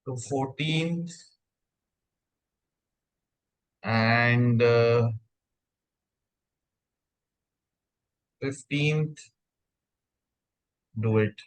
So 14th and 15th, do it.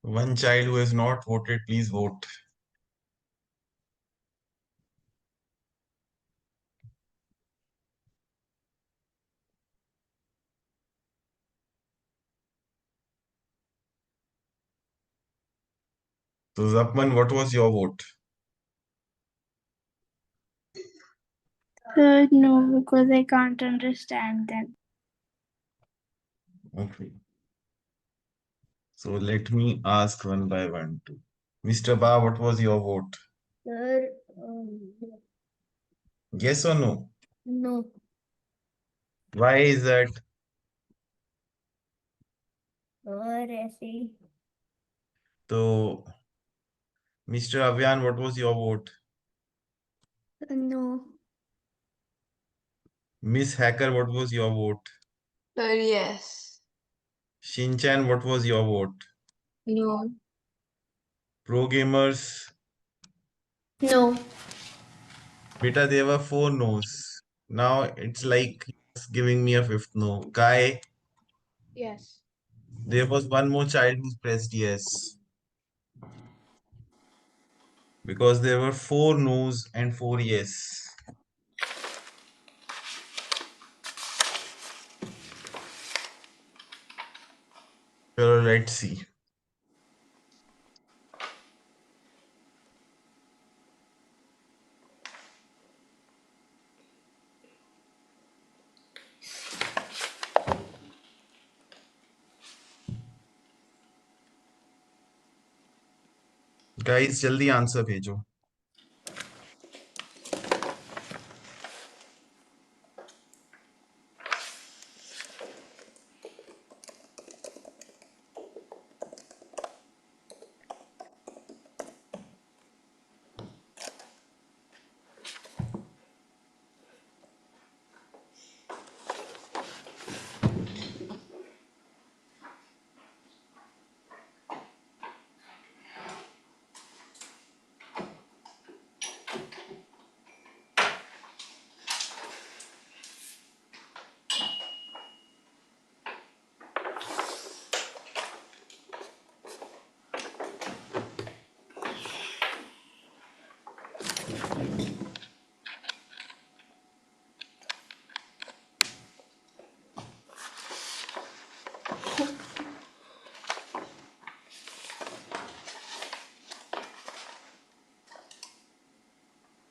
One child who has not voted, please vote. So Zapman, what was your vote? No, because I can't understand them. Okay. So let me ask one by one too. Mr. Ba, what was your vote? Sir, Yes or no? no. Why is that? और ऐसे ही So, Mr. Avyan, what was your vote? No. Miss Hacker, what was your vote? Sir, yes. Shinchan, what was your vote? No. Pro Gamers, No. beta, there were 4 no's. Now it's like giving me a fifth no. Guy, Yes. there was one more child who pressed yes. Because there were 4 no's and 4 yes. चलो let's see. Guys जल्दी answer भेजो।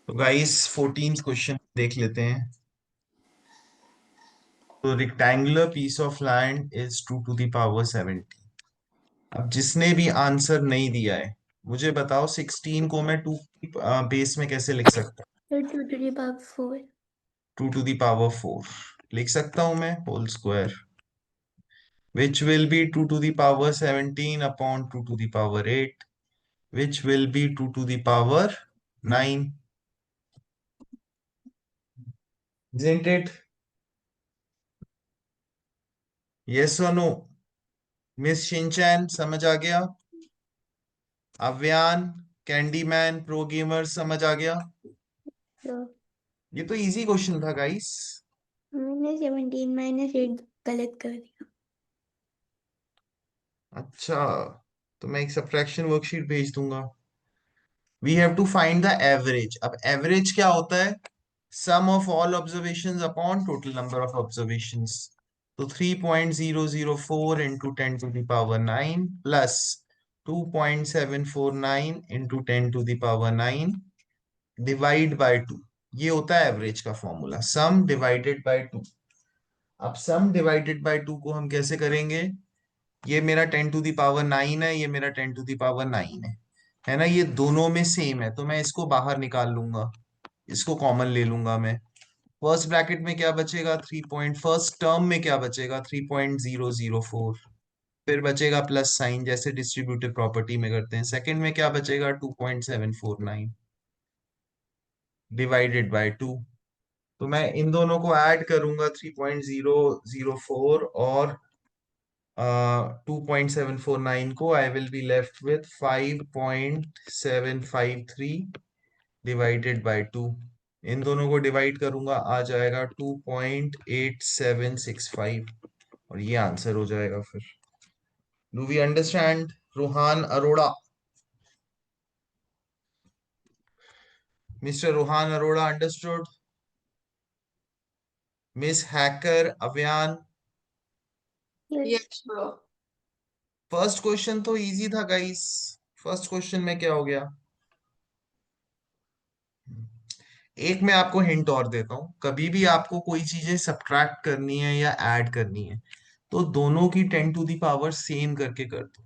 तो guys 14th question देख लेते हैं। तो rectangular piece of land is 2 to the power 70। अब जिसने भी आंसर नहीं दिया है मुझे बताओ 16 को मैं 2 बेस में कैसे लिख सकता हूँ। 2 to the power 4. 2 to the power 4 लिख सकता हूं मैं whole square, which will be 2 to the power 17 upon 2 to the power 8, which will be 2 to the power 9, isn't it? Yes or no? Miss Shinchan समझ आ गया? Avyan, Candyman, pro gamer समझ आ गया? So ये तो इजी क्वेश्चन था guys. मैंने 17 -8 गलत कर दिया। अच्छा, तो मैं एक सब्ट्रैक्शन वर्कशीट भेज दूंगा। We have to find the average. अब एवरेज क्या होता है? Sum of all observations upon total number of observations. तो 3.004 into 10 to the power 9 plus 2.749 into 10 to the power 9 divide by 2। ये होता है एवरेज का फॉर्मूला, सम डिवाइडेड बाय 2। अब सम डिवाइडेड बाय 2 को हम कैसे करेंगे? ये मेरा 10 to the power 9 है, ये मेरा 10 to the power 9 है ना? ये दोनों में सेम है तो मैं इसको बाहर निकाल लूंगा, इसको कॉमन ले लूंगा मैं। फर्स्ट ब्रैकेट में क्या बचेगा? 3 फर्स्ट टर्म में क्या बचेगा? 3.004। फिर बचेगा प्लस साइन, जैसे डिस्ट्रीब्यूटिव प्रॉपर्टी में करते हैं। सेकंड में क्या बचेगा? 2.749 डिवाइडेड बाय 2। तो मैं इन दोनों को ऐड करूंगा, 3.004 और 2.749 को। I will be left with 5.753 divided by 2। इन दोनों को डिवाइड करूंगा, आ जाएगा 2.8765 और ये आंसर हो जाएगा फिर। Do we understand? Ruhan Arora, mister Ruhan Arora understood? Miss hacker Avyaan? Yes. Yes, bro. First question तो इजी था गाइस। फर्स्ट क्वेश्चन में क्या हो गया? एक मैं आपको हिंट और देता हूं, कभी भी आपको कोई चीजें सब्ट्रैक्ट करनी है या ऐड करनी है तो दोनों की 10 to the power सेम करके कर दो।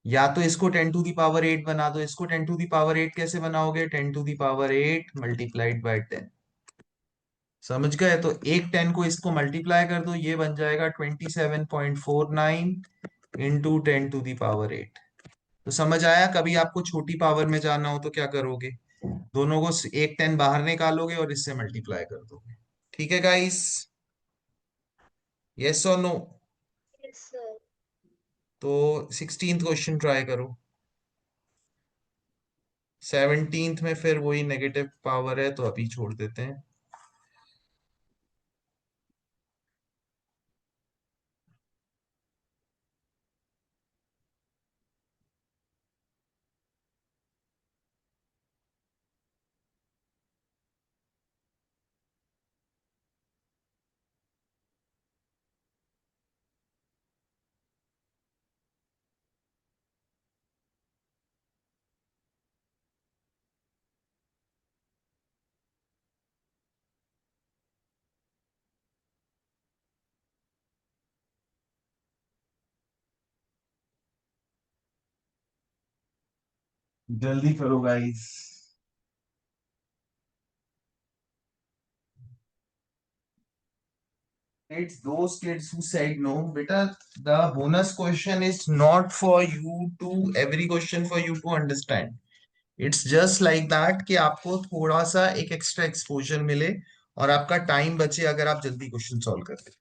या तो इसको 10 to the power 8 बना दो, इसको 10 to the power 8 कैसे बनाओगे? 10 to the power 8 multiplied by 10। समझ गए? तो एक 10 को इसको मल्टीप्लाई कर दो, ये बन जाएगा 27.49 इंटू 10 to the power 8। तो समझ आया? कभी आपको छोटी पावर में जाना हो तो क्या करोगे? दोनों को एक 10 बाहर निकालोगे और इससे मल्टीप्लाई कर दोगे। ठीक है गाइस? यस और नो? Yes, sir. तो 16th क्वेश्चन ट्राई करो। 17th में फिर वही नेगेटिव पावर है तो अभी छोड़ देते हैं। जल्दी करो guys. It's those kids who said no. Beta, the bonus question is not for you to, every question for you to understand. It's just like that कि आपको थोड़ा सा एक एक्स्ट्रा एक्सपोजर मिले और आपका टाइम बचे अगर आप जल्दी क्वेश्चन सॉल्व करते.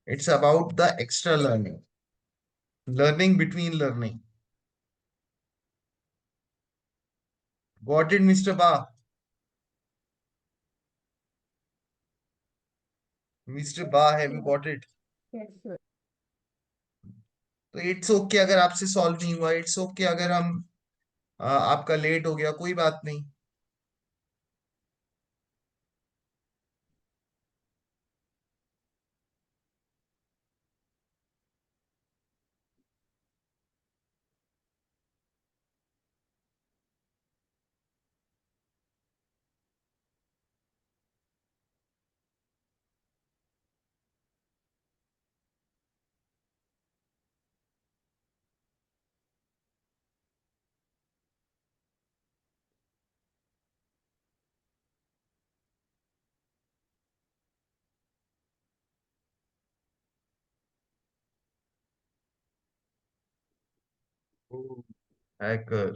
It's about the extra learning, learning between learning. Got it mister बा? मिस्टर बा, have you got it? Yes, sir. तो इट्स ओके अगर आपसे सॉल्व नहीं हुआ, इट्स ओके अगर हम आपका लेट हो गया, कोई बात नहीं. Hacker.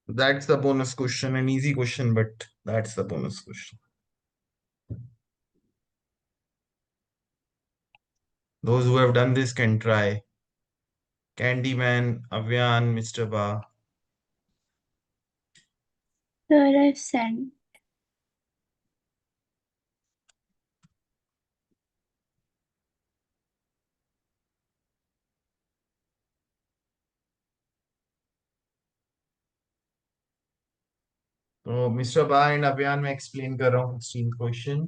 That's the bonus question, an easy question, but that's the bonus question. Those who have done this can try. Candyman, Avyan, Mr. Ba. Sir, I've sent. तो मिस्टर बा एंड अभियान में एक्सप्लेन कर रहा हूँ 16th question.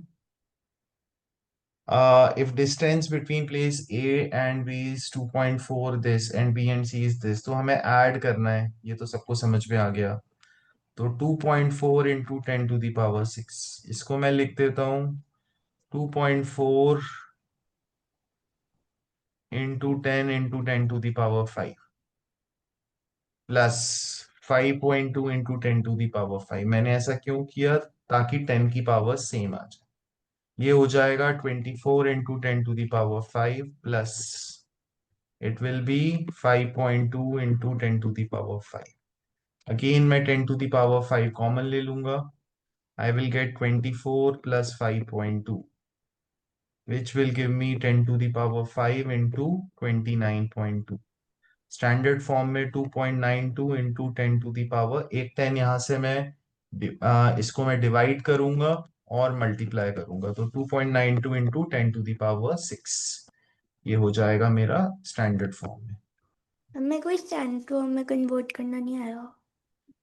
If distance between place A and B is 2.4 this and B and C is this, तो हमें add करना है. ये तो सबको समझ में आ गया. तो 2.4 इंटू 10 to the power 6, इसको मैं लिख देता हूँ 2.4 into 10 into 10 to the power 5 plus 5.2 into 10 to the power 5. मैंने ऐसा क्यों किया? ताकि 10 की पावर सेम आ जाए. ये हो जाएगा 24 into 10 to the power 5 plus it will be 5.2 into 10 to the power 5. Again मैं 10 to the power 5 कॉमन ले लूंगा. I will get 24 plus 5.2, which will give me 10 to the power 5 into 29.2. Standard form में 2.92 into 10 to the power, एक 10 यहां से मैं इसको मैं डिवाइड करूंगा और मल्टीप्लाई करूंगा. तो 2.92 इंटू 10 to the power 6, ये हो जाएगा मेरा स्टैंडर्ड फॉर्म में. हमें कोई स्टैंड फॉर्म में कन्वर्ट करना नहीं आया.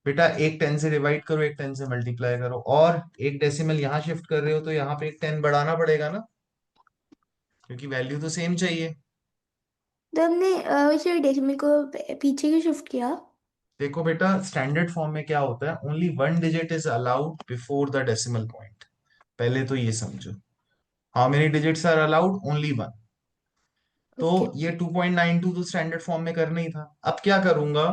बेटा एक 10 से डिवाइड करो, एक 10 से मल्टीप्लाई करो, और एक डेसिमल यहाँ शिफ्ट कर रहे हो तो यहाँ पे एक 10 बढ़ाना पड़ेगा ना, क्योंकि वैल्यू तो सेम चाहिए. तो हमने उसे डेसिमल को पीछे क्यों शिफ्ट किया? देखो बेटा, स्टैंडर्ड फॉर्म में क्या होता है, only one digit is allowed before the decimal point. पहले तो ये समझो, how many digits are allowed? Only one. तो ओके. ये 2.92 तो स्टैंडर्ड फॉर्म में करना ही था. अब क्या करूंगा,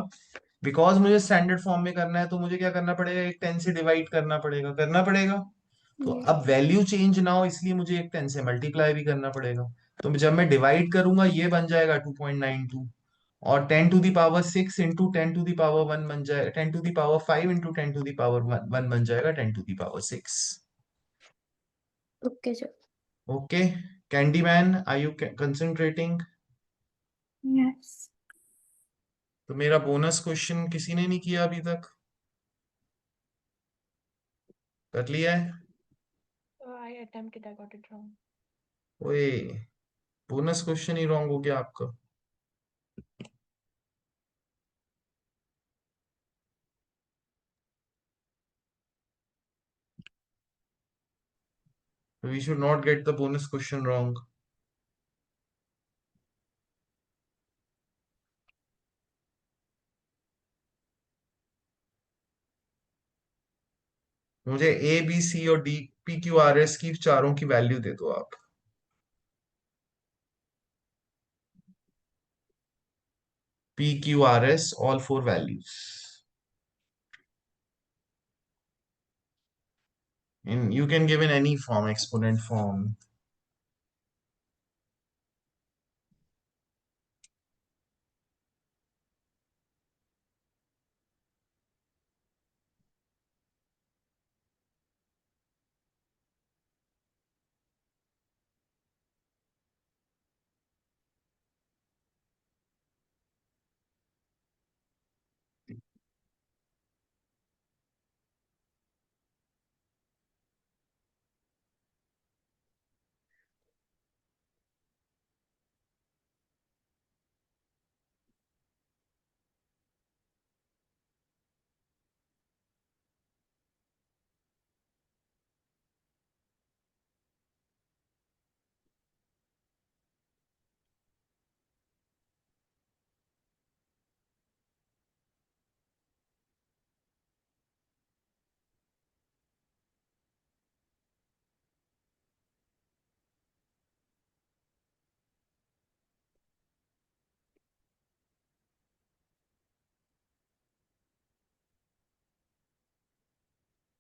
बिकॉज मुझे स्टैंडर्ड फॉर्म में करना है तो मुझे क्या करना पड़ेगा, एक 10 से डिवाइड करना पड़ेगा. तो यस. अब वैल्यू चेंज ना हो इसलिए मुझे एक 10 से मल्टीप्लाई भी करना पड़ेगा. तो जब मैं डिवाइड करूंगा ये बन जाएगा 2.92, और 10 to the power 6 into 10 to the power 1 बन जाएगा, 10 to the power 5 into 10 to the power 1 बन जाएगा 10 to the power 6. Okay sir. Okay. Candy man, are you concentrating? Yes. तो मेरा बोनस क्वेश्चन किसी ने नहीं किया अभी तक? कर लिया है? I attempted, I got it wrong. ओए, बोनस क्वेश्चन ही रॉन्ग हो गया आपका. We should not get the bonus question wrong. मुझे ए बी सी और D P Q R S की चारों की वैल्यू दे दो आप. P Q R S all four values. In you can give in any form, exponent form.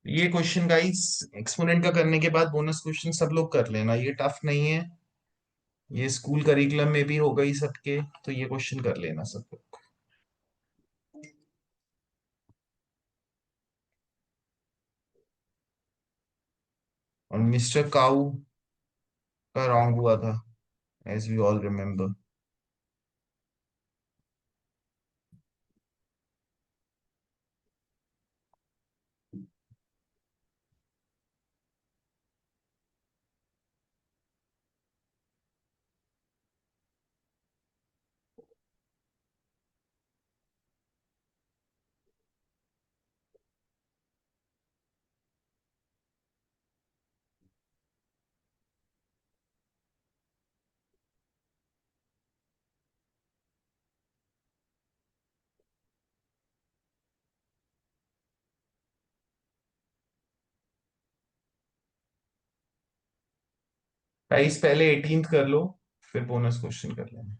ये question guys exponent का करने के बाद बोनस क्वेश्चन सब लोग कर लेना, ये टफ नहीं है. ये स्कूल करिकुलम में भी होगा ही सबके, तो ये क्वेश्चन कर लेना सब लोग. और मिस्टर काऊ का रॉन्ग हुआ था, as we all remember. Guys पहले 18th कर लो, फिर बोनस क्वेश्चन कर लेना.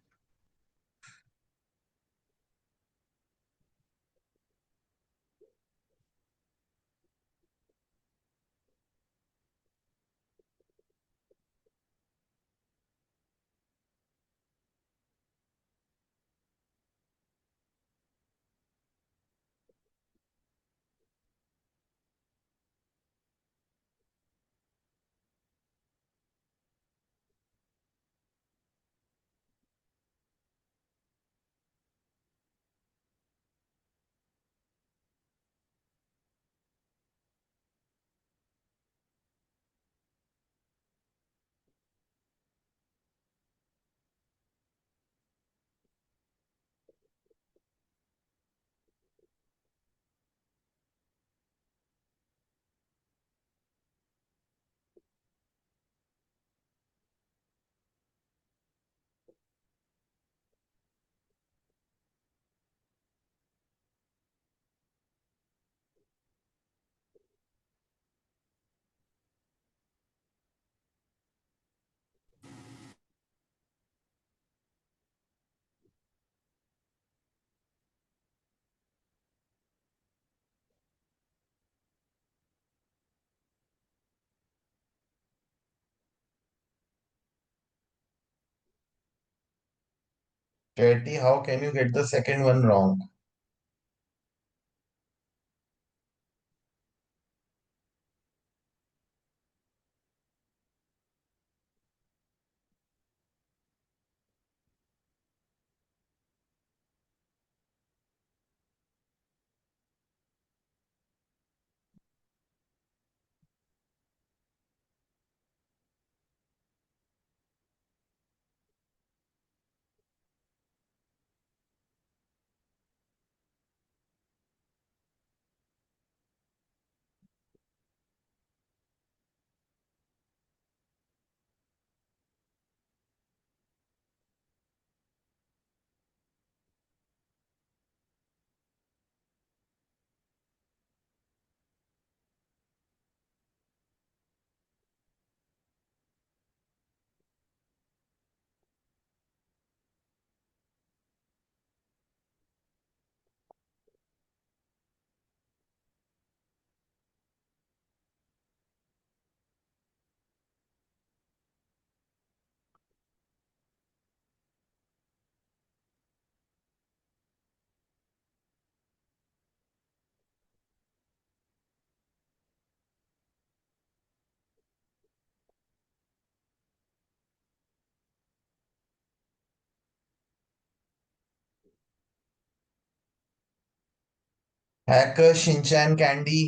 Katie, how can you get the second one wrong? Hacker Shinchan candy.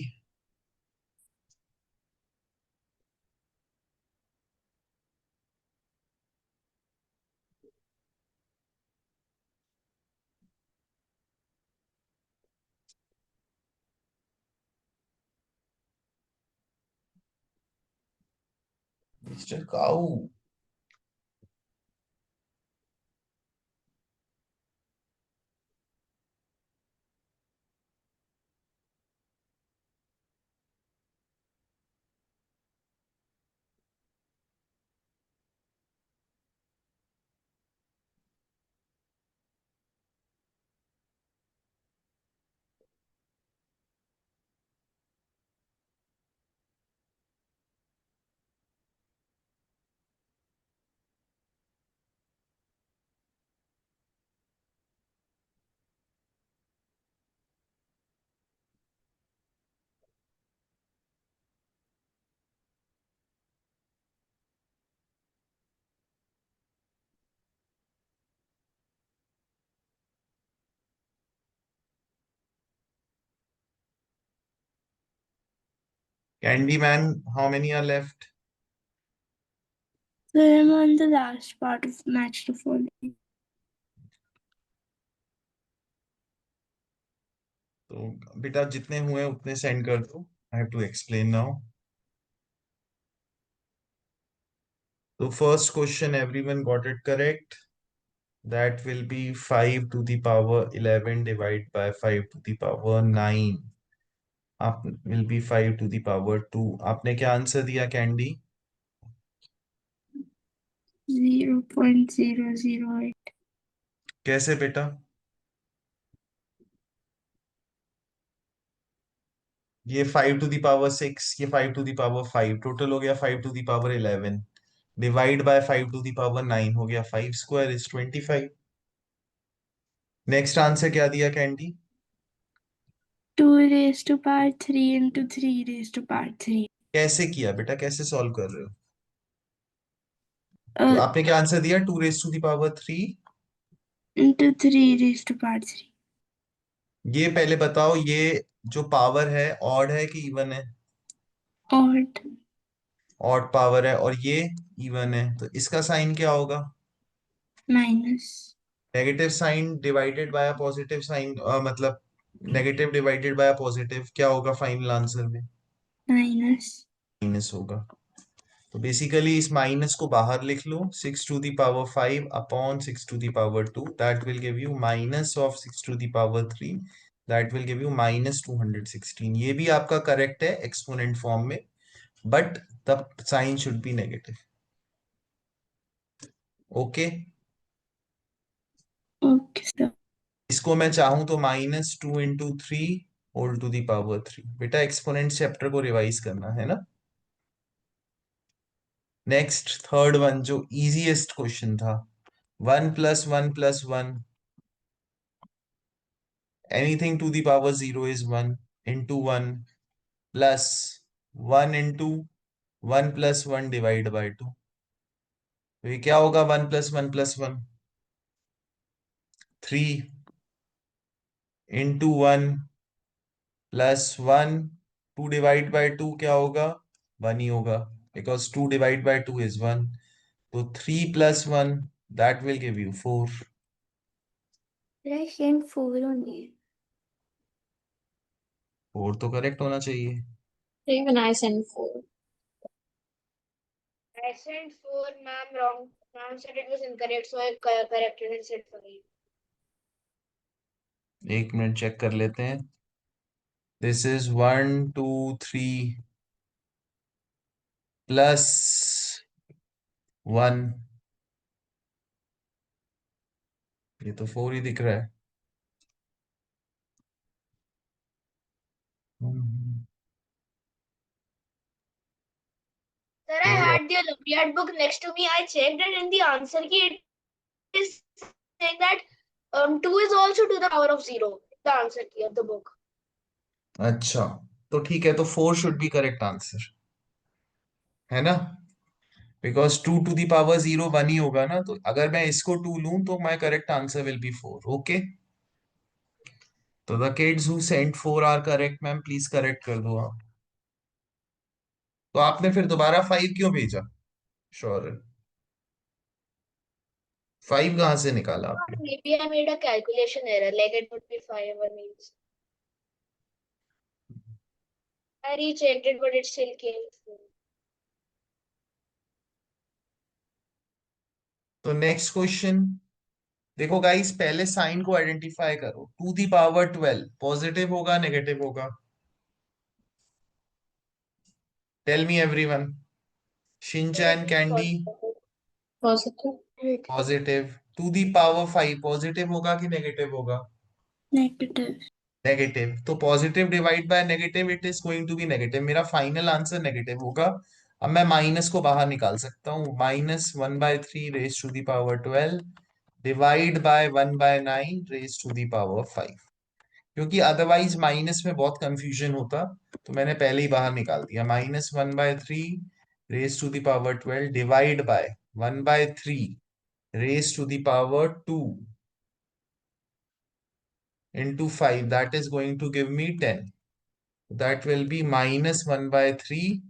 Mister cow. Candy man, how many are left? So I'm on the last part of match the following. तो बेटा जितने हुए उतने send कर दो, I have to explain now. तो first question everyone got it correct. That will be 5 to the power 11 divided by 5 to the power 9। आप will be 5 to the power 2। आपने क्या आंसर दिया कैंडी? 0.008. कैसे बेटा? ये 5 to the power 6, ये 5 to the power 5, total हो गया 5 to the power 11 divide by 5 to the power 9 हो गया 5 स्क्वायर इज 25। नेक्स्ट आंसर क्या दिया candy? 2 raised to power 3 into 3 raised to power 3. कैसे किया बेटा, कैसे सॉल्व कर रहे हो? तो Uh, आपने क्या आंसर दिया? 2 raised to the power 3। into 3 raised to power 3. ये पहले बताओ, ये जो पावर है ऑड है कि इवन है? Odd. ऑड पावर है और ये इवन है, तो इसका साइन क्या होगा? Minus. Negative sign divided by a positive sign, मतलब negative divided by a positive क्या होगा फाइनल आंसर में? Minus. माइनस होगा। तो बेसिकली इस माइनस को बाहर लिख लो, 6 to the power 5 upon 6 to the power 2, that will give you minus of 6 to the power 3, that will give you minus 216। ये भी आपका करेक्ट है एक्सपोनेंट फॉर्म में, but the sign should be negative. Okay. Okay, so इसको मैं चाहूं तो -2 into 3 whole to the power 3। बेटा एक्सपोनेंट चैप्टर को रिवाइज करना है ना। नेक्स्ट थर्ड वन जो इजीएस्ट क्वेश्चन था, 1 + 1 + 1, anything to the power 0 is 1 into 1 plus 1 into 1 + 1 divide by 2। तो ये क्या होगा? 1 + 1 + 1, 3 into 1 + 1, 2 डिवाइड बाय 2 क्या होगा? 1 ही होगा, बिकॉज 2 डिवाइड बाय 2 इज 1। तो 3 + 1 that will give you 4। I sent 4 only. 4 तो करेक्ट होना चाहिए। Even I sent 4. I sent 4, ma'am. Wrong. Ma'am said it was incorrect, so I corrected and said 5. एक minute check कर लेते हैं। This is 1 2 3 + 1, ये तो 4 ही दिख रहा है। Sir, I had the Olympiad book next to me. I checked, and in the answer key, it is saying that 2 is also to the power of 0. The answer key of the book. अच्छा, तो ठीक है, तो 4 should be correct answer, है ना? Because 2 to the power 0 1 ही होगा ना, तो अगर मैं इसको 2 लूं तो my correct answer will be 4। Okay. तो the kids who sent 4 are correct ma'am, please correct कर दो आप। तो आपने फिर दोबारा 5 क्यों भेजा? श्योर, 5 कहाँ से निकाला आपने? Maybe I made a calculation error, like it would be 5 or means. I rechecked it, but it still came through. तो नेक्स्ट क्वेश्चन देखो गाइस, पहले साइन को आइडेंटिफाई करो। 2 दी पावर 12 पॉजिटिव होगा नेगेटिव होगा? Tell me everyone. Shinchan, candy? Positive. Positive. 2 the power 5 positive होगा कि negative होगा? नेगेटिव। नेगेटिव। तो positive divide by negative, it is going to be negative. मेरा फाइनल आंसर नेगेटिव होगा। अब मैं माइनस को बाहर निकाल सकता हूँ। -1/3 raise to the power 12 divide by 1/9 raise to the power 5, क्योंकि अदरवाइज माइनस में बहुत कंफ्यूजन होता, तो मैंने पहले ही बाहर निकाल दिया। -1/3 raise to the power 12 divide by 1/3 raise to the power 2 into 5, that is going to give me 10. That will be -1/3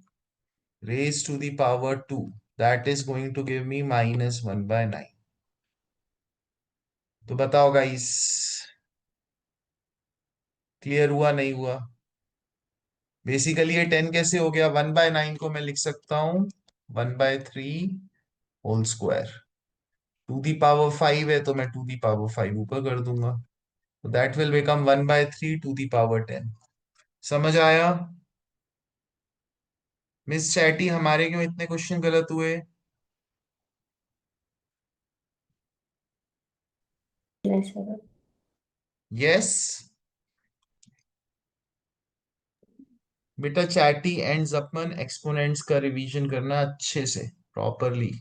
raised to the power 2. That is going to give me -1/9. तो बताओ guys, clear हुआ नहीं हुआ? Basically ये 10 कैसे हो गया? 1/9 को मैं लिख सकता हूं 1/3 होल स्क्वायर। 2 दी पावर 5 है तो मैं 2 दी पावर 5 ऊपर कर दूंगा, तो that will become 1/3 2 the power 10। समझ आया? मिस चैटी, हमारे क्यों इतने क्वेश्चन गलत हुए? यस। बेटा चैटी एंड जपमन, एक्सपोनेंट्स का रिवीजन करना अच्छे से, प्रॉपरली।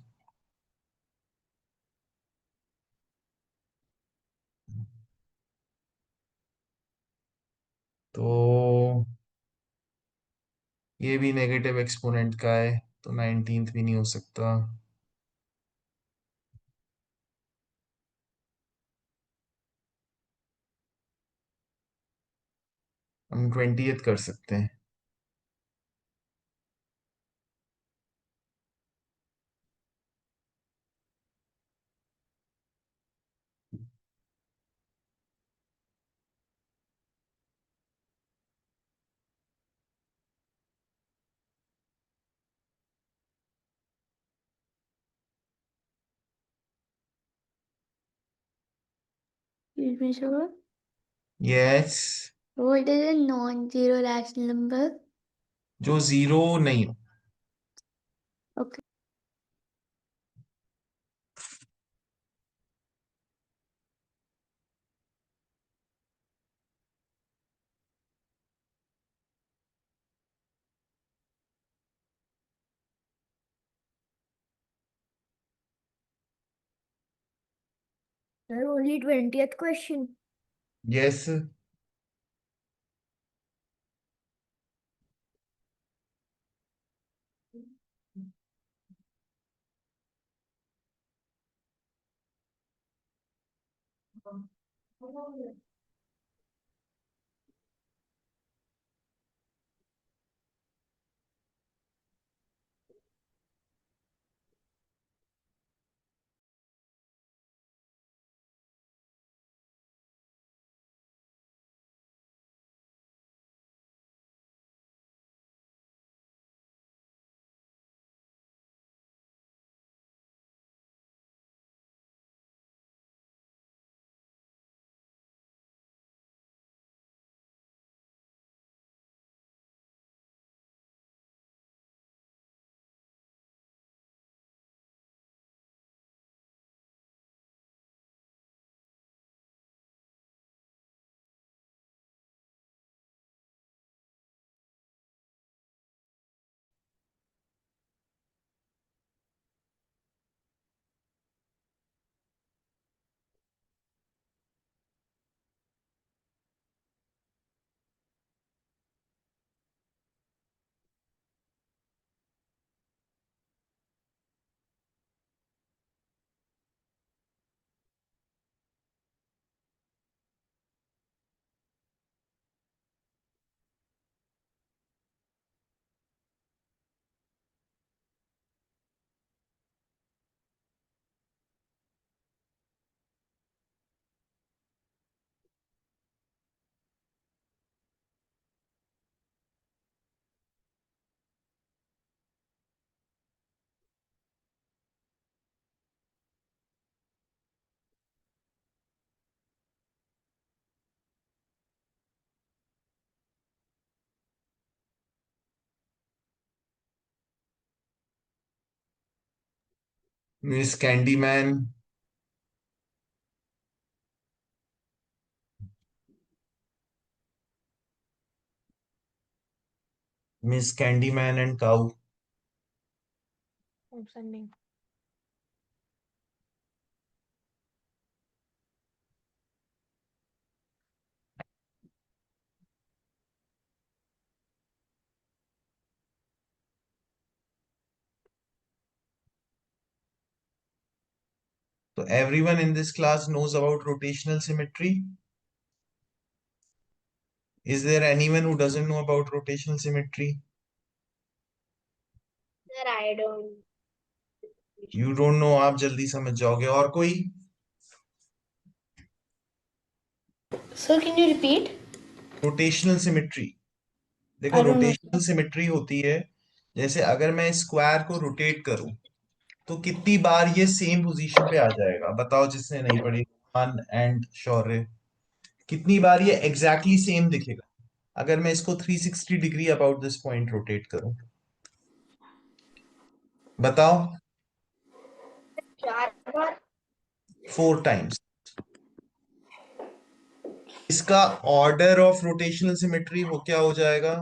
तो ये भी नेगेटिव एक्सपोनेंट का है, तो 19th भी नहीं हो सकता। हम 20th कर सकते हैं। Excuse me, sir. Yes. What is a non-zero rational number? जो जीरो नहीं हो। Okay. Sir, only 20th question. Yes. Miss Candyman, miss Candyman and cow. Option नहीं। So everyone in this class knows about rotational symmetry. Is there anyone who doesn't know about rotational symmetry? Sir, I don't. You don't know, आप जल्दी समझ जाओगे। और कोई? Sir, can you repeat? Rotational symmetry, देखो I don't know. Rotational symmetry होती है, जैसे अगर मैं स्क्वायर को रोटेट करूं तो कितनी बार ये सेम पोजीशन पे आ जाएगा, बताओ जिसने नहीं पढ़ी, मान एंड शौर्य, कितनी बार ये एग्जैक्टली सेम दिखेगा अगर मैं इसको 360 degree about this point rotate करूं, बताओ। 4 बार। 4 टाइम्स। इसका ऑर्डर ऑफ रोटेशनल सिमेट्री हो क्या हो जाएगा?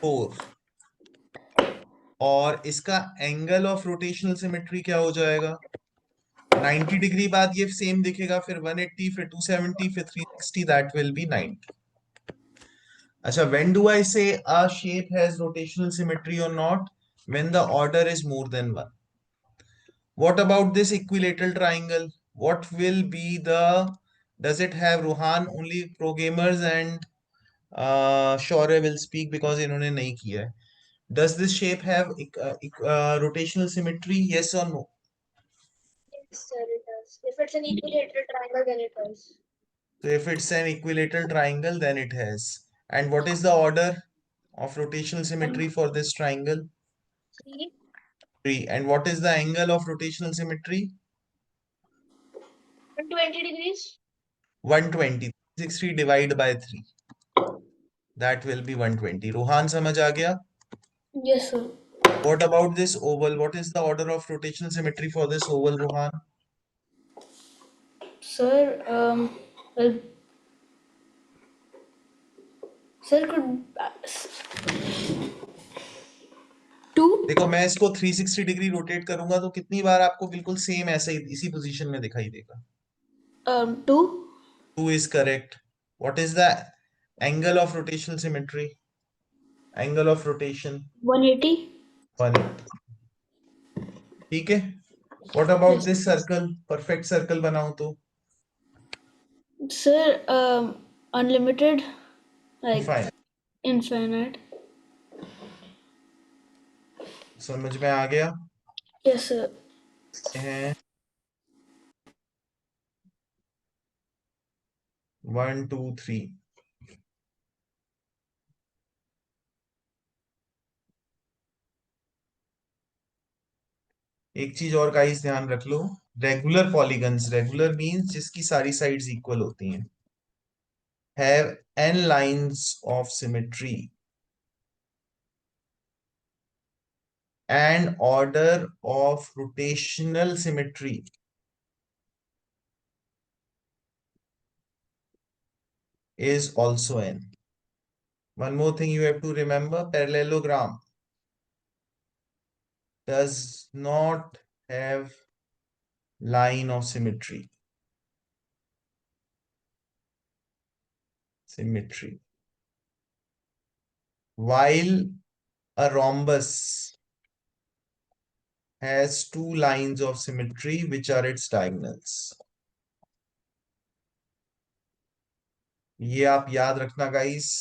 4। और इसका एंगल ऑफ रोटेशनल सिमेट्री क्या हो जाएगा? 90 डिग्री बाद ये सेम दिखेगा, फिर 180, फिर 270, फिर 360, दैट विल बी 90। अच्छा, when do I say a shape has rotational symmetry or not? When the order is more than 1. What about this equilateral triangle? What will be the, does it have Rohan? Only pro gamers and Shaurya will speak because इन्होंने नहीं किया है. Does this shape have rotational symmetry? Yes or no? Yes, sir, it does. If it's an equilateral triangle, then it does. So if it's an equilateral triangle, then it has. And what is the order of rotational symmetry for this triangle? 3. 3. And what is the angle of rotational symmetry? 120 degrees. 120. 60 divided by 3. That will be 120. Rohan, समझ आ गया? Yes, sir. What about this oval? What is the order of rotational symmetry for this oval, Rohan? Sir, well, sir, could 2? देखो मैं इसको 360 degree rotate करूंगा तो कितनी बार आपको बिल्कुल सेम ऐसे ही इसी पोजीशन में दिखाई देगा? 2? 2 is correct. What is the angle of rotational symmetry? Angle of rotation 180? 180. ठीक है? What about Yes. this circle? Perfect circle बनाओ तो Sir, unlimited, like fine. infinite. समझ में आ गया? Yes, sir. हैं 1 2 3। एक चीज और गाइस ध्यान रख लो, रेगुलर पॉलीगन्स, रेगुलर मींस जिसकी सारी साइड्स इक्वल होती हैं, have n lines of symmetry and order of rotational symmetry is also n. One more thing you have to remember, parallelogram does not have line of symmetry. While a rhombus has 2 lines of symmetry which are its diagonals. ये आप याद रखना guys.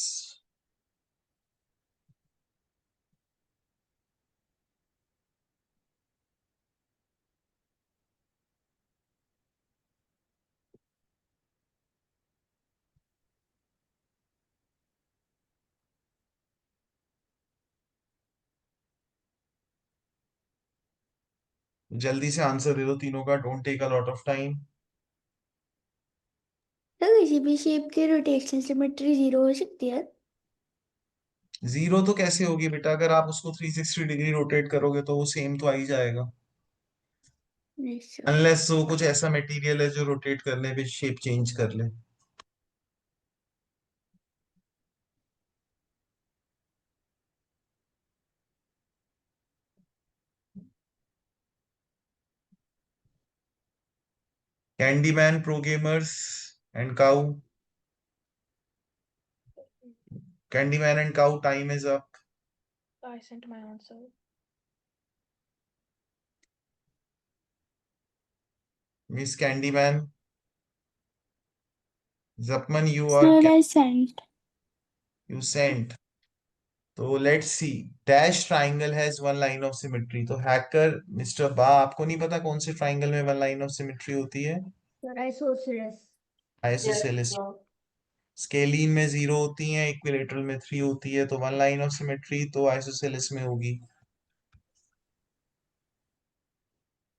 जल्दी से answer दे दो तीनों का, don't take a lot of time. Sir, किसी भी शेप की रोटेशनल सिमेट्री 0 हो सकती है? जीरो तो कैसे होगी बेटा, अगर आप उसको 360 डिग्री रोटेट करोगे तो वो सेम तो आ ही जाएगा, Yes, sir. अनलेस वो कुछ ऐसा मटेरियल है जो रोटेट करने पे शेप चेंज कर ले। Candyman, pro gamers and cow, Candyman and cow, time is up. I sent my answer. Miss Candyman, जपमन, you are, Sir, I sent. You sent. तो let's see, dash triangle has one line of symmetry. तो hacker Mister बा, आपको नहीं पता कौन से triangle में वन लाइन ऑफ सिमेट्री होती है? Sir, isosceles. आइसोसेलेस। स्केलीन में जीरो होती है, इक्विलेटरल में थ्री होती है, तो वन लाइन ऑफ सिमेट्री तो आइसोसेलेस में होगी।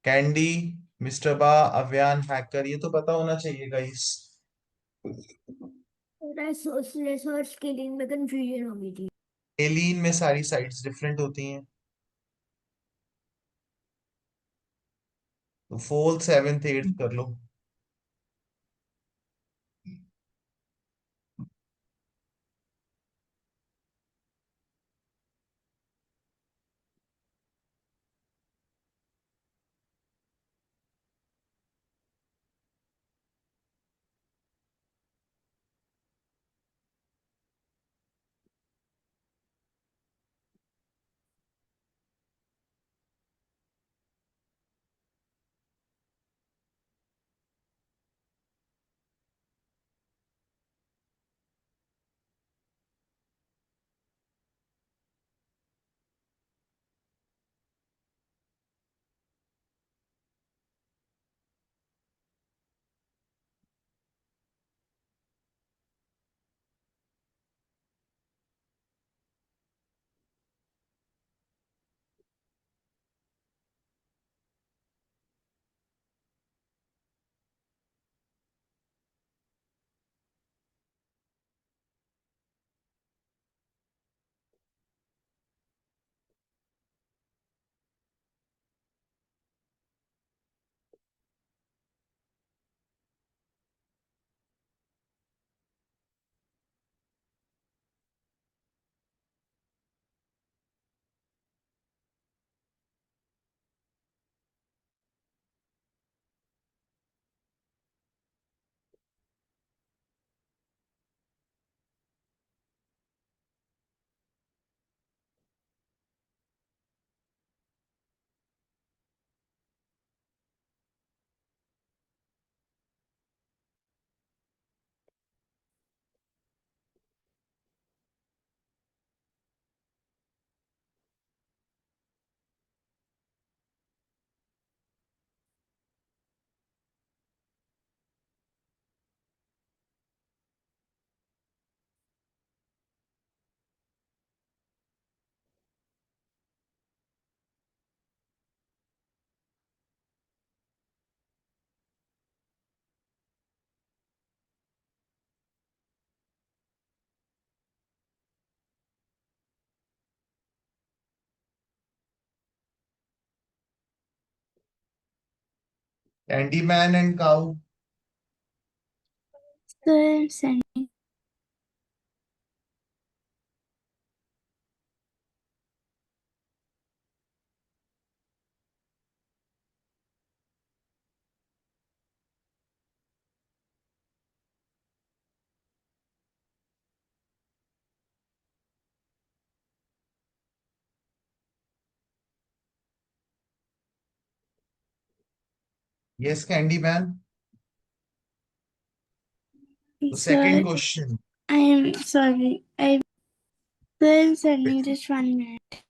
कैंडी, मिस्टर बा, अव्यान, हैकर, ये तो पता होना चाहिए गाइस। Sir, isosceles और scaling में confusion हो गई थी. स्केलीन में सारी साइड्स डिफरेंट होती हैं, तो फोर्थ, सेवेंथ, एट्थ कर लो। Candyman and cow, Sir, sending. Yes Candyman. तो second Sir, question, I am sorry. Sir, sending just 1 minute.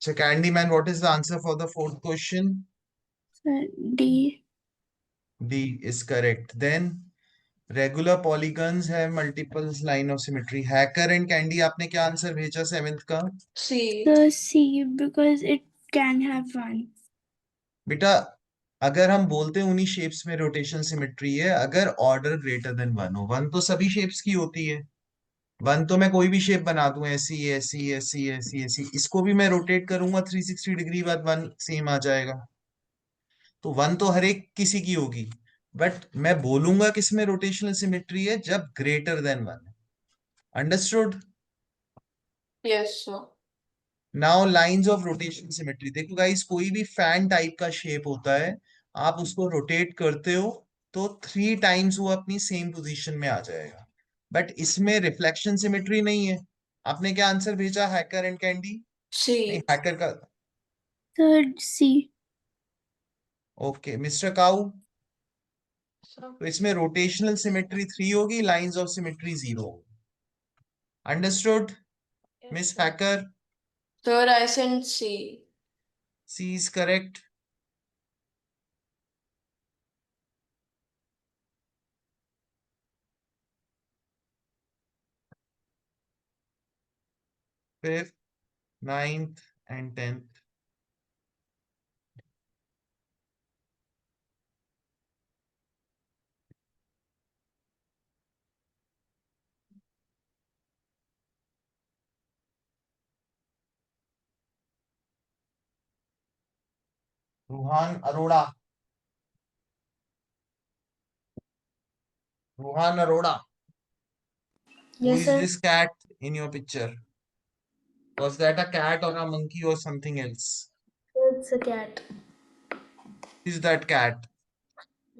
So Candyman, what is the answer for the fourth question? D. D is correct. Then regular polygons have multiple line of symmetry. Hacker and Candy, आपने क्या answer भेजा seventh का? C. The C, because it can have one. बेटा अगर हम बोलते हैं उन्हीं शेप्स में रोटेशन सिमेट्री है, अगर ऑर्डर ग्रेटर देन वन हो, वन तो सभी शेप्स की होती है, वन तो मैं कोई भी शेप बना दूं, ऐसी ऐसी ऐसी ऐसी ऐसी, इसको भी मैं रोटेट करूंगा 360 डिग्री बाद वन सेम आ जाएगा। तो वन तो हर एक किसी की होगी, बट मैं बोलूंगा किसमें रोटेशनल सिमेट्री है, जब greater than one. Understood? Yes, sir. Now lines of rotation symmetry. देखो गाइस, कोई भी फैन टाइप का शेप होता है, आप उसको रोटेट करते हो तो 3 टाइम्स वो अपनी सेम पोजीशन में आ जाएगा, बट इसमें रिफ्लेक्शन सिमेट्री नहीं है। आपने क्या आंसर भेजा, हैकर एंड कैंडी? नहीं, C. हैकर का। Third C. Okay mister cow, So, तो इसमें रोटेशनल सिमेट्री 3 होगी, लाइंस ऑफ सिमेट्री 0 होगी। Understood yes, miss sir. Hacker? Third, I sent C. C is correct. Fifth, ninth and tenth. Ruhan Arora, Ruhan Arora, who Yes, is sir. this cat in your picture? Was that a cat or a monkey or something else? It's a cat. Is that cat?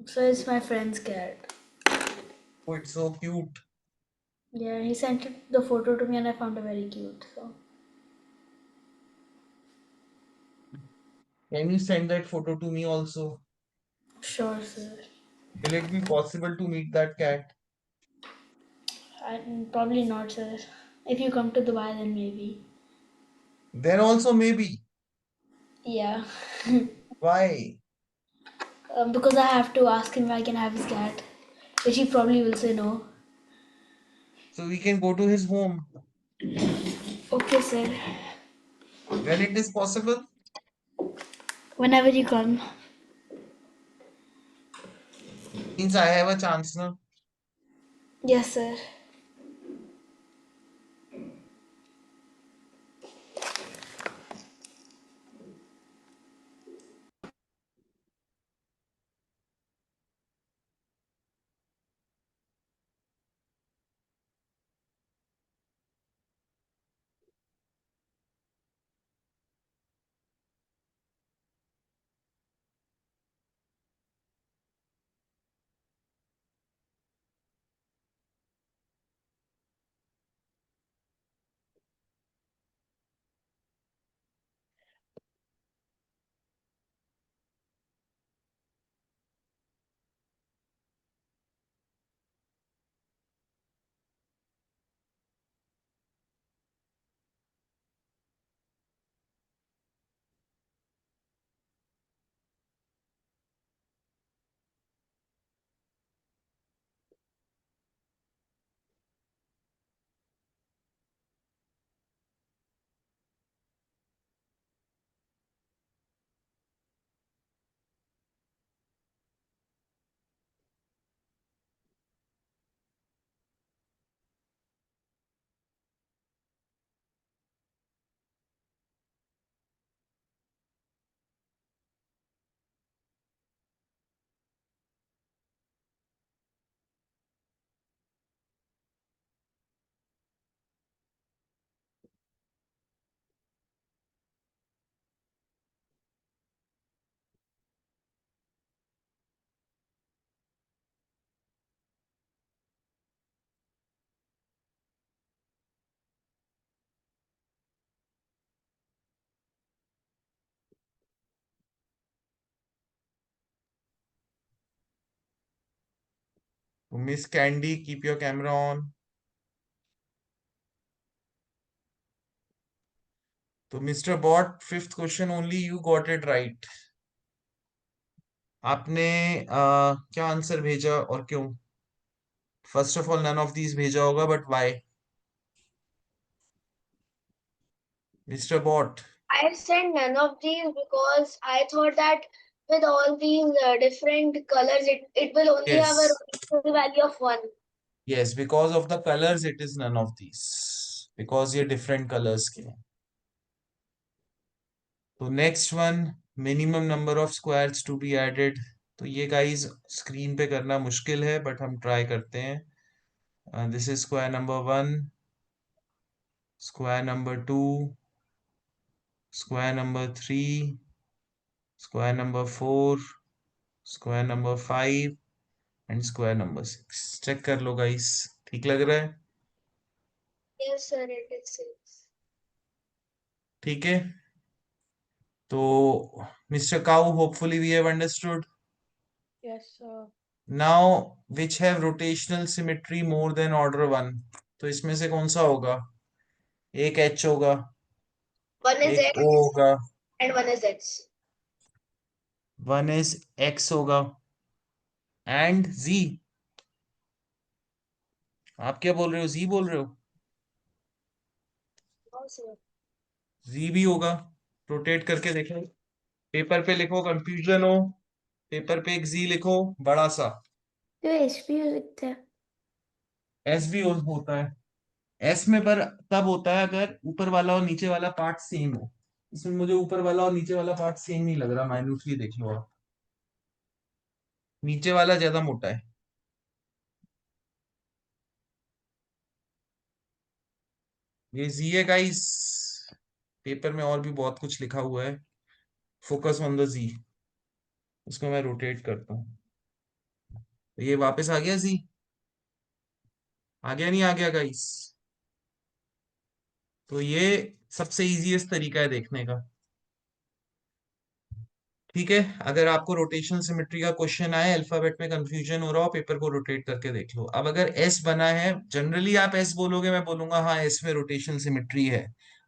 So it's my friend's cat. Oh, it's so cute. Yeah, he sent the photo to me and I found it very cute. So Can you send that photo to me also? sure, sir. Will it be possible to meet that cat? Probably not, sir. If you come to Dubai, then maybe. Then also maybe. Yeah. Why? Because I have to ask him if I can have his cat, which he probably will say no. So we can go to his home Okay, sir. when it is possible. Whenever you come. Means I have a chance now. Yes, sir. Miss Candy, keep your camera on. तो mister bot, fifth question only you got it right. आपने क्या answer भेजा और क्यों? First of all none of these भेजा होगा, but why mister bot? I sent none of these because I thought that with all these different colors, it will only have a Yes, rotational value of 1. yes, because of the colors it is none of these, because ये different colors के हैं। तो next one, minimum number of squares to be added. तो ये guys screen पे करना मुश्किल है, बट हम ट्राई करते हैं। This is square number 1, square number 2, square number 3, square number 4, square number 5 and square number 6। Check कर लो गाइस, ठीक लग रहा है? Yes, sir, it is 6. ठीक है। तो mister cow, hopefully we have understood. Yes, sir. Now which have rotational symmetry more than order 1? तो इसमें से कौन सा होगा? एक एच होगा, 1 is एक ओ X होगा, and 1 is X. One is x होगा, एंड जी। आप क्या बोल रहे हो? जी बोल रहे हो? No, sir. जी भी होगा। रोटेट करके देखो, पेपर पे लिखो, कंफ्यूजन हो पेपर पे एक जी लिखो बड़ा सा। तो एच भी हो सकता है। एस भी होता है। एस में पर तब होता है अगर ऊपर वाला और नीचे वाला पार्ट सेम हो। इसमें मुझे ऊपर वाला और नीचे वाला पार्ट सेम नहीं लग रहा, माइन्यूटली देख लो आप। नीचे वाला ज्यादा मोटा है। ये जी है गाइस, पेपर में और भी बहुत कुछ लिखा हुआ है। फोकस ऑन द जी। उसको मैं रोटेट करता हूँ, तो ये वापस आ गया जी। आ गया, नहीं आ गया गाइस? तो ये सबसे इजीएस्ट तरीका है देखने का। ठीक है, अगर आपको रोटेशनल सिमेट्री का क्वेश्चन आए, अल्फाबेट में कंफ्यूजन हो रहा हो, पेपर को रोटेट करके देख लो। अब अगर एस बना है, जनरली आप एस बोलोगे, मैं बोलूंगा हाँ एस में रोटेशनल सिमेट्री है।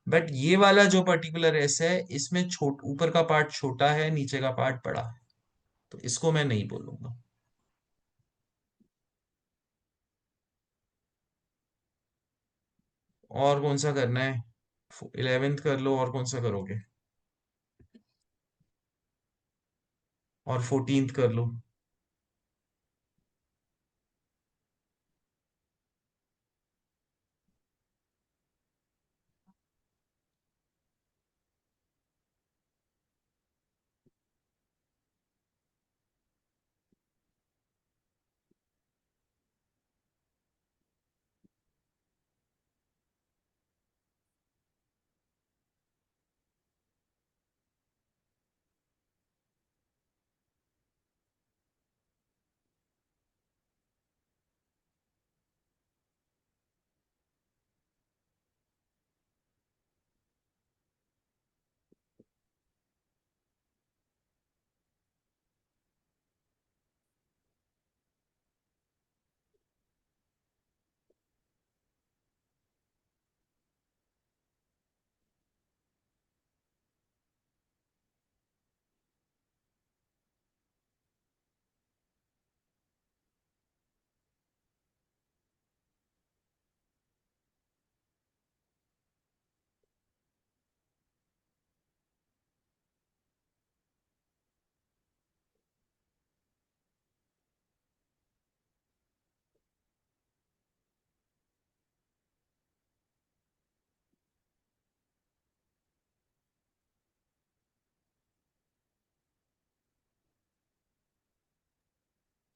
बट ये वाला जो पर्टिकुलर एस है, इसमें ऊपर का पार्ट छोटा है, नीचे का पार्ट बड़ा है, तो इसको मैं नहीं बोलूंगा। और कौन सा करना है? 11th कर लो, और कौन सा करोगे? और 14th कर लो।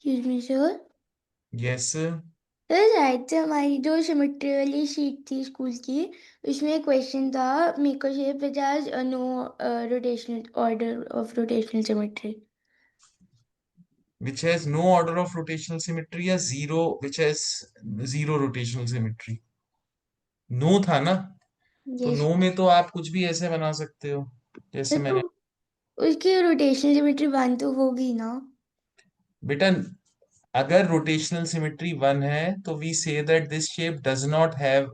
Excuse me sir. Yes. Sir शायद से हमारी जो सिमेट्री वाली शीट थी स्कूल की, उसमें एक क्वेश्चन था, मेरे को shape which has no rotational order of rotational symmetry. which has no order of rotational symmetry, या zero which has zero rotational symmetry? No था ना? तो यस। नो में तो आप कुछ भी ऐसे बना सकते हो जैसे तो मैंने। उसकी रोटेशनल सिमेट्री 1 तो होगी ना? बेटा, अगर रोटेशनल सिमेट्री 1 है तो we say that this shape does not have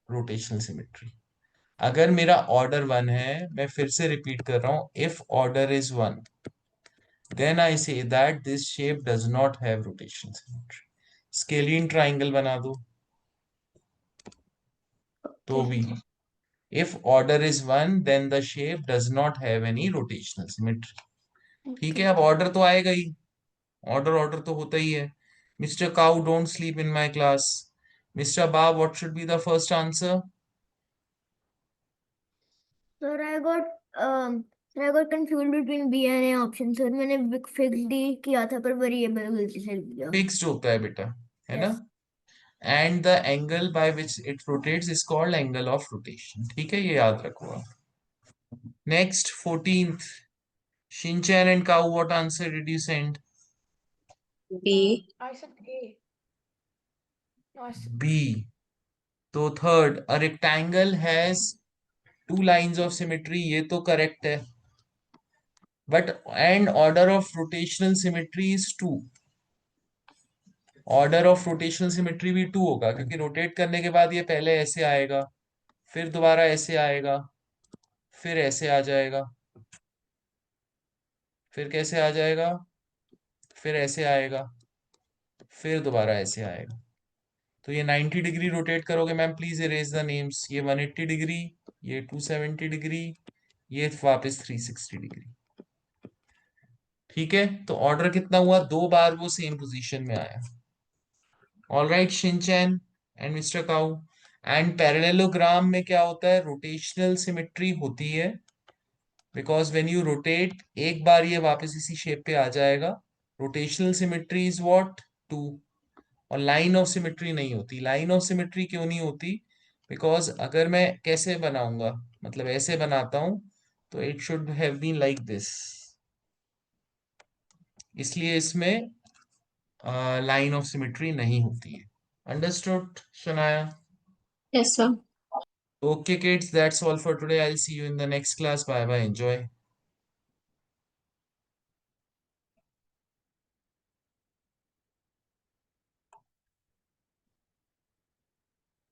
rotational symmetry. अगर मेरा ऑर्डर 1 है, मैं फिर से रिपीट कर रहा हूं, if order is 1, then I say that this shape does not have rotational symmetry. Scalene triangle बना दो तो भी, if order is 1 then the shape does not have any rotational symmetry। ठीक है, अब ऑर्डर तो आएगा ही, ऑर्डर ऑर्डर तो होता ही है। Mister cow don't sleep in my class. Mister बा, what should be the first answer? Sir, I got confused between B and A option, sir. मैंने फिक्स डी किया था पर वेरिएबल गलती से लिख दिया। फिक्स्ड होता है बेटा, है ना? And the angle by which it rotates is called angle of rotation. ठीक है, ये याद रखो आप। Next 14th, Shinchan and cow, what answer did you send? B. I said A. No, I said B. तो third, a rectangle has 2 lines of symmetry, ये तो correct है, but and order of rotational symmetry is 2। Order of rotational symmetry भी 2 होगा, क्योंकि rotate करने के बाद ये पहले ऐसे आएगा, फिर दोबारा ऐसे आएगा, फिर ऐसे आ जाएगा, फिर कैसे आ जाएगा, फिर ऐसे आएगा, फिर दोबारा ऐसे आएगा। तो ये 90 डिग्री रोटेट करोगे ma'am, please erase the names. ये 180 डिग्री, ये 270 डिग्री, ये वापस 360 डिग्री। ठीक है, तो ऑर्डर कितना हुआ? 2 बार वो सेम पोजीशन में आया। All right Shinchan and mister cow. And parallelogram में क्या होता है? रोटेशनल सिमेट्री होती है, बिकॉज व्हेन यू रोटेट, एक बार ये वापस इसी शेप पे आ जाएगा। Rotational symmetry is what? 2। और लाइन ऑफ सिमेट्री नहीं होती। लाइन ऑफ सिमेट्री क्यों नहीं होती? बिकॉज अगर मैं कैसे बनाऊंगा, मतलब ऐसे बनाता हूं, तो it should have been like this, इसलिए इसमें लाइन ऑफ सिमेट्री नहीं होती है। Understood Shanaya? Yes, sir. Okay kids, that's all for today. I'll see you in the next class. Bye bye, enjoy.